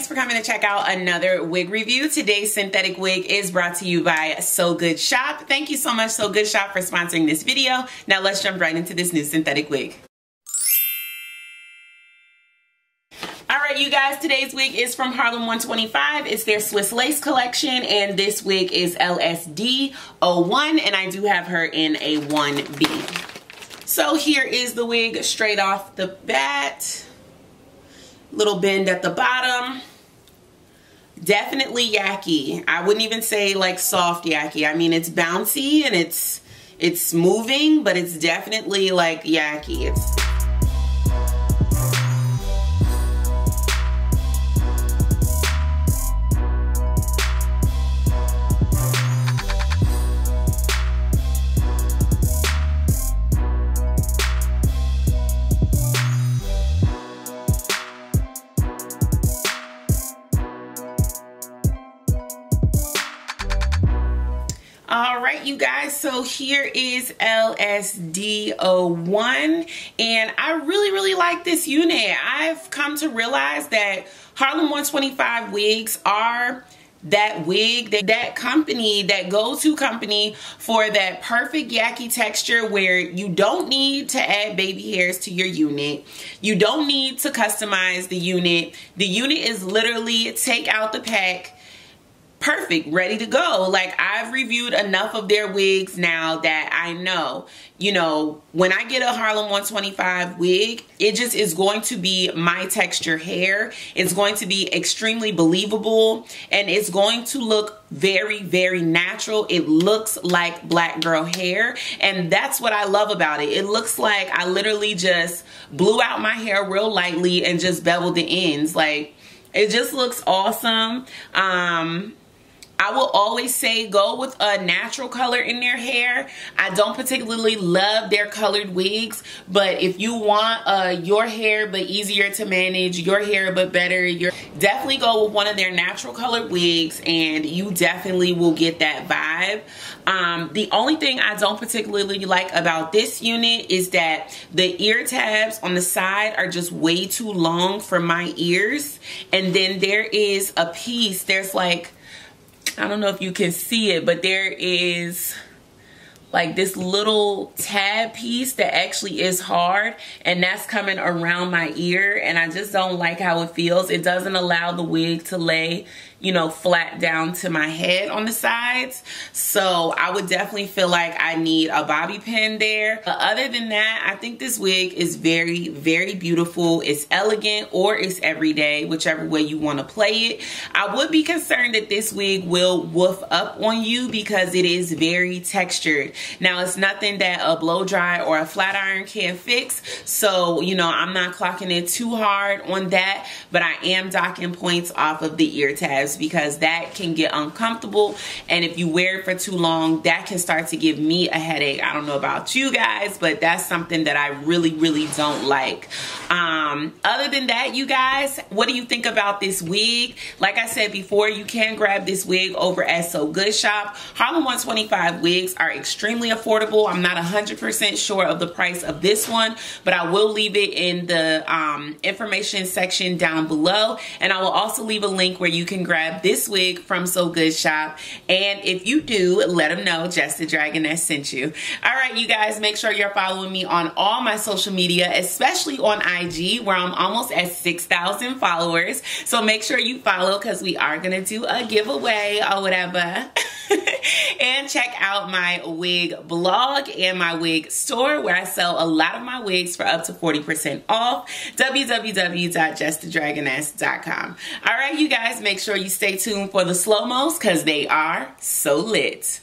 for coming to check out another wig review. Today's synthetic wig is brought to you by So Good Shop. Thank you so much, So Good Shop, for sponsoring this video. Now let's jump right into this new synthetic wig. Alright, you guys, today's wig is from Harlem125. It's their Swiss Lace collection, and this wig is LSD01, and I do have her in a 1B. So here is the wig straight off the bat. Little bend at the bottom. Definitely yucky. I wouldn't even say like soft yucky. I mean, it's bouncy and it's moving, but it's definitely like yucky. Alright, you guys, so here is LSD01, and I really like this unit. I've come to realize that Harlem125 wigs are that wig, that company, that go-to company for that perfect yucky texture where you don't need to add baby hairs to your unit. You don't need to customize the unit. The unit is literally take out the pack, perfect, ready to go. Like, I've reviewed enough of their wigs now that I know, you know, when I get a Harlem125 wig, it just is going to be my texture hair. It's going to be extremely believable, and it's going to look very natural. It looks like black girl hair, and that's what I love about it. It looks like I literally just blew out my hair real lightly and just beveled the ends. Like, it just looks awesome. I will always say go with a natural color in their hair. I don't particularly love their colored wigs, but if you want your hair but easier to manage, your hair but better, definitely go with one of their natural colored wigs, and you definitely will get that vibe. The only thing I don't particularly like about this unit is that the ear tabs on the side are just way too long for my ears, and then there is a piece, there's like, I don't know if you can see it, but there is like this little tab piece that actually is hard, and that's coming around my ear, and I just don't like how it feels. It doesn't allow the wig to lay, you know, flat down to my head on the sides. So I would definitely feel like I need a bobby pin there. But other than that, I think this wig is very beautiful. It's elegant, or it's everyday, whichever way you want to play it. I would be concerned that this wig will woof up on you because it is very textured. Now, it's nothing that a blow dry or a flat iron can't fix, so, you know, I'm not clocking it too hard on that, but I am docking points off of the ear tabs because that can get uncomfortable, and if you wear it for too long, that can start to give me a headache. I don't know about you guys, but that's something that I really don't like. Other than that, you guys, what do you think about this wig? Like I said before, you can grab this wig over at So Good Shop. Harlem125 wigs are extremely affordable. I'm not 100% sure of the price of this one, but I will leave it in the information section down below, and I will also leave a link where you can grab this wig from So Good Shop, and if you do, let them know JessTheDragoness sent you. Alright, you guys, make sure you're following me on all my social media, especially on IG, where I'm almost at 6,000 followers, so make sure you follow because we are going to do a giveaway or whatever. And check out my wig blog and my wig store, where I sell a lot of my wigs for up to 40% off. www.JessTheDragoness.com. Alright, you guys, make sure you stay tuned for the slow-mos because they are so lit.